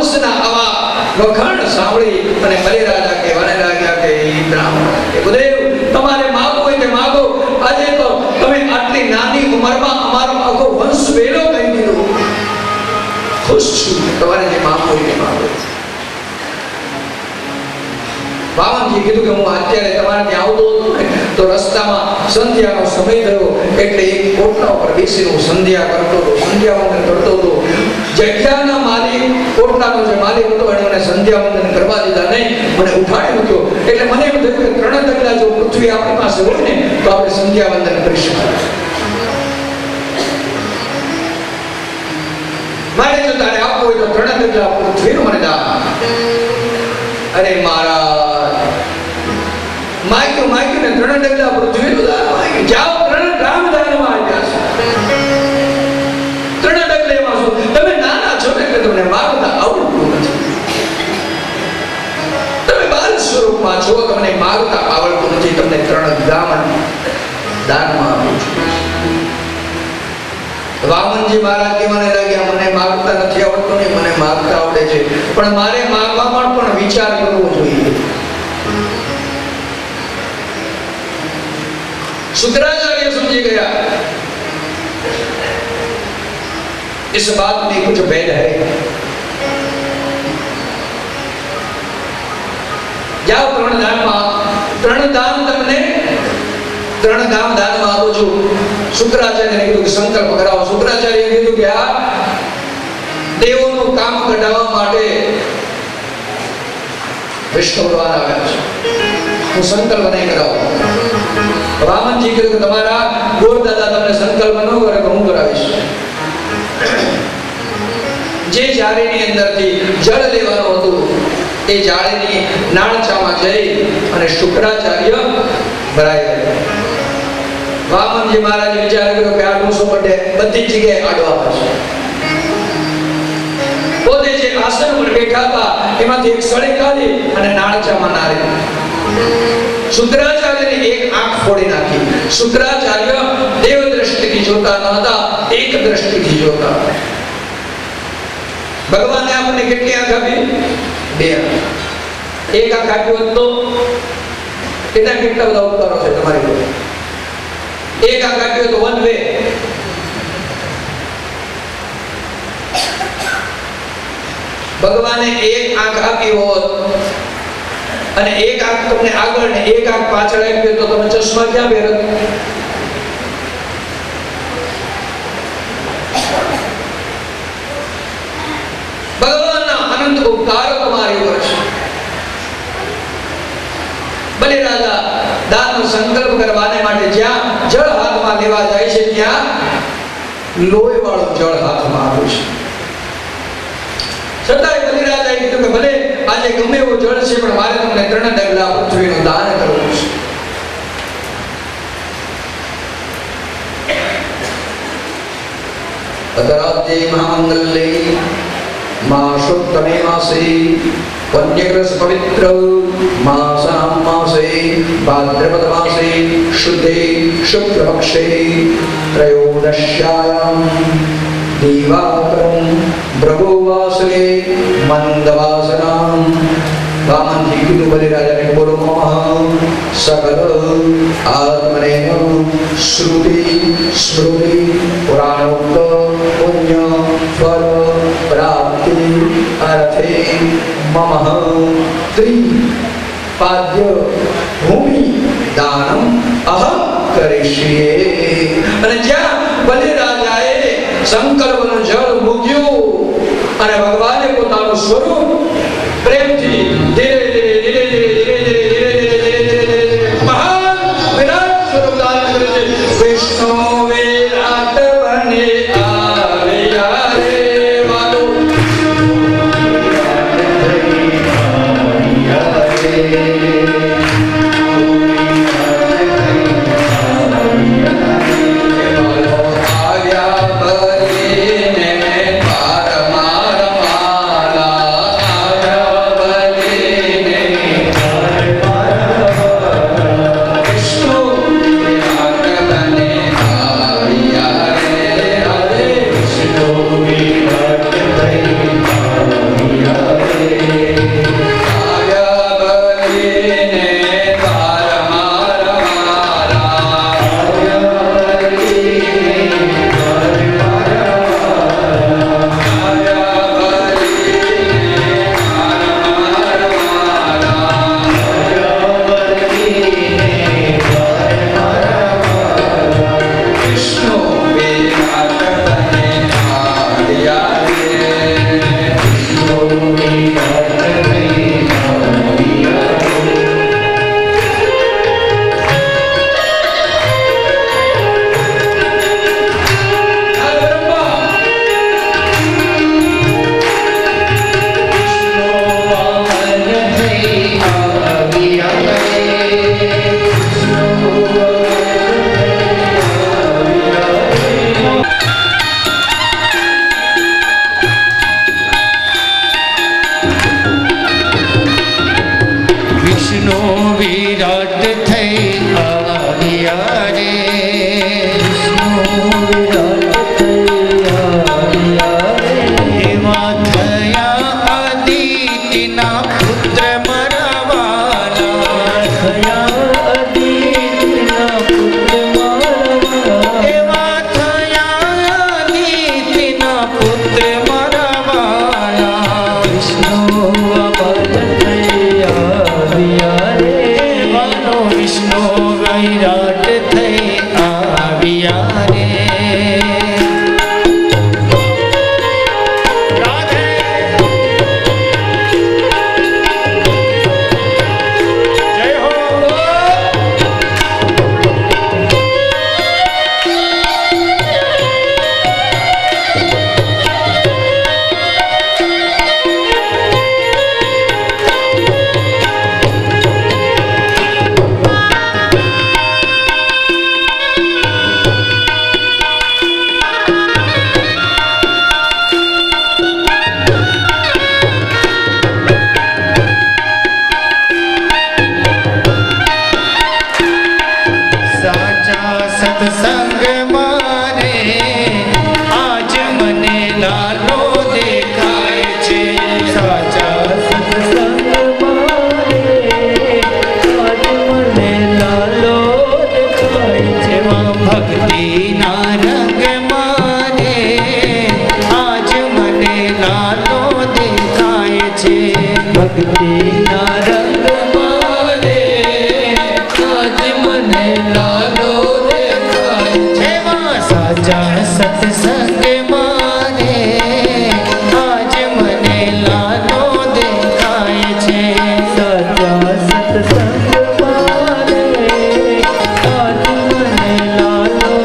વંશના આવા વખાણ સાંભળી અને બલિરાજા કહેવાને લાગ્યા કે બ્રાહ્મણ તમારે માગવું હોય તે માગો. આજે તો તમે આટલી નાની ઉંમરમાં અમારો આખો વંશ વેલો કરી દીધો. ખુશ છું, તમારે જે માગવું હોય તે માગો. વામનજી કીધું કે હું અત્યારે તમારે ત્યાં આવતો હતો ને તો રસ્તામાં સંધ્યાનો સમય થયો એટલે એક કોટલા ઉપર બેસીને હું સંધ્યા કરતો હતો, સંધ્યાવંદન કરતો હતો. જગ્યાના માલિક, કોટલાનો જે માલિક હતો એને મને સંધ્યાવંદન કરવા દીધા નહીં, મને ઉઠાડી મૂક્યો. એટલે મને એમ થયું કે 3 ડગલા જો પૃથ્વી આપણી પાસે હોય ને તો આપણે સંધ્યાવંદન કરી શકાય. મારે જો તારે આપવું હોય તો 3 ડગલા પૃથ્વીનું મને દાન. અરે મહારાજ, માગ્યું ને 3 ડગલા પૃથ્વીનું દાન માગ્યું. જાઓ 3 ગ્રામ દાનમાં આવ્યા છો. 3 ડગલેમાં છો. તમે નાના છો ને એટલે તમને માગતા આવડતું નથી. તમે બાલ સ્વરૂપમાં છો, તમને માગતા આવડતું નથી. તમને 3 ગ્રામ દાનમાં આપું છું. વામનજી મહારાજ કહેવાને લાગ્યા મને માગતા નથી આવડતું, નહીં મને માગતા આવડે છે, પણ મારે માગવામાં પણ વિચાર કરવો જોઈએ. शुक्राचार्य समझ गया इस बात में कुछ भेद है. जाओ 3 દાનમાં 3 દાન તમને 3 ગામ દાનમાં આપું છું. શુક્રાચાર્યને કીધું કે સંકલ્પ કરાવો. શુક્રાચાર્યએ કીધું કે આ દેવોનું કામ કઢાવવા માટે વિષ્ણુ ભગવાન આવ્યા છે, હું સંકલ્પ નહીં કરાવું. વામનજી કીધું કે તમારા ગોરદાદા તમને સંકલ્પ ન કરે તો હું કરાવીશ. જે જાળીની અંદરથી જળ લેવાનું હતું એ જાળીની નાળચામાં જઈ અને શુક્રાચાર્ય ભરાઈ ગયા. વામનજી મહારાજે વિચાર કર્યો કે આ 200 પડે બધી જગ્યાએ આડવા પડશે. પોતે જે આસન પર બેઠા હતા એમાંથી એક સળી કાઢી અને નાળચામાં નારી. શુક્રાચાર્યની એક આંખ ફોડી નાખી. શુક્રાચાર્ય દેવ દ્રષ્ટિથી જોતા ન હતા, એક દ્રષ્ટિથી જોતા. ભગવાને આપણને કેટલી આંખ આપી? 2 આંખ. એક આંખ આપ્યો તો કેટલા બધા ઉપકારો છે તમારી પાસે. એક આંખ આપ્યો તો 1 વે. ભગવાને એક આંખ આપી હોત અને એક આંખ તમને આગળ ને એક આંખ પાછળ આપી તો તમે ચશ્મા ક્યાં પહેરત? ભગવાનના અનંત ઉપકાર તમારી ઉપર છે. બલિરાજા દાનનો સંકલ્પ કરવાને માટે જ્યાં જળ હાથમાં લેવા જાય છે ત્યાં લોહી વાળું જળ હાથમાં આવ્યું છે. છતાંય બલિરાજાએ કીધું કે ભલે આજે ગમે એવું જળ છે પણ મારે તમને 3 ડગલા પૃથ્વીનું દાન કરવું છે. અતરાતે મહામંગલે માસોત્તમે માસે વન્યગ્રસ પવિત્ર માસામ માસે ભાદ્રપદ માસે શુદ્ધે શુક્લપક્ષે ત્રયોદશ્યાયામ દિવાકરમ ભ્રગોવાસરે મંદવાસનામ. વામનજી કીધું બલિરાજાને બોલો મમ સકલ આત્મને શ્રુતિ સ્મૃતિ પુરાણોક્ત પુણ્ય ફલ પ્રાપ્તિ અર્થે મમ ત્રિપાદ્ય ભૂમિ દાનમ અહમ કરીષ્યે. અને જ્યાં બલિરાજાએ સંકલ્પનું જળ મૂક્યું અને ભગવાને પોતાનું સ્વરૂપ પ્રેમથી ધીરે ધીરે ધીરે ધીરે ધીરે ધીરે ધીરે ધીરે ધીરે મહાન વિરાટ સ્વરૂપ ધારણ કર્યું છે. વિષ્ણુ વિરાટ બને આવ્યા રે વાલો. ભક્તિના રંગ મારે આજ મને લાલો દેખાય છે. સાચા સત્સંગ મારે આજ મને લાલો દેખાય છે. સાચા સત્સંગ મારે આજ મને લાલો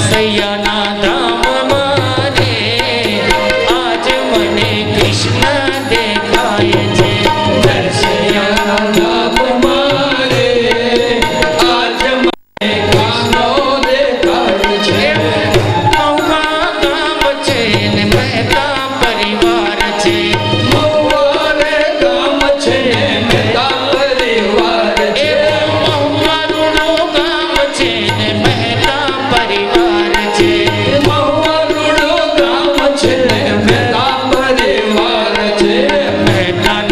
સૈયાના ધામ મારે આજ મને કૃષ્ણ દેખાય છે. સૈયાના ધામ મારે આજ મને કૃષ્ણ દેખાય છે. મહુવા ગામ છે ને મહેતા પરિવાર છે. મહુવા ગામ છે ને મહેતા પરિવાર છે. મહુવાનું ગામ છે ને મહેતા પરિવાર છે. મહુવાનું ગામ છે ને મહેતા પરિવાર છે. મહેતા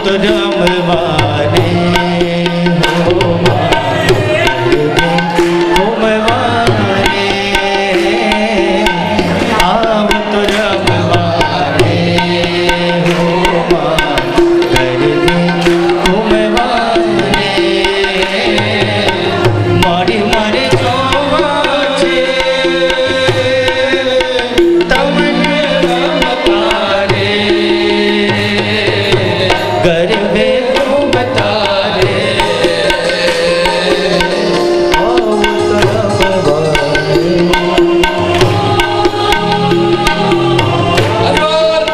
તો રમવાને હો માં ઘૂમવાને આવ તો રમવાને હો માં ગરબે ઘૂમવાને મારી મારે જોવા છે તમને રમતા રે ગરબે ઘૂમતા રે આવ તો રમવાને અરવર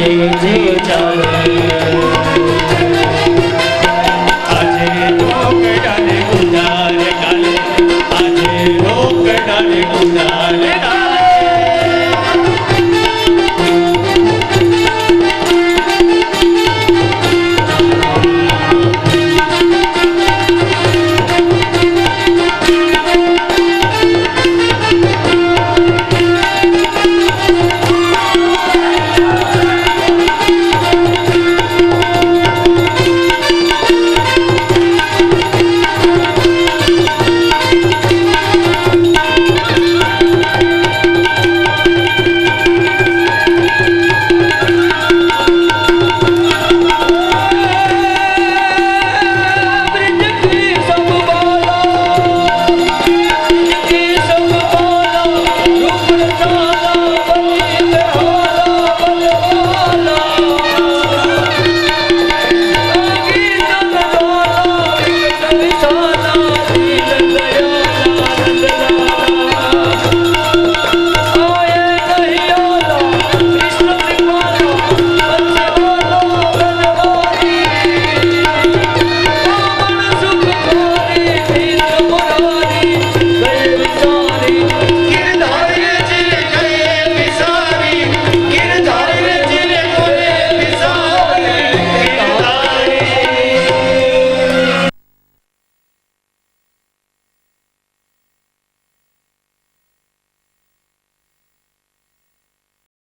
જીવ જીવ ચાલે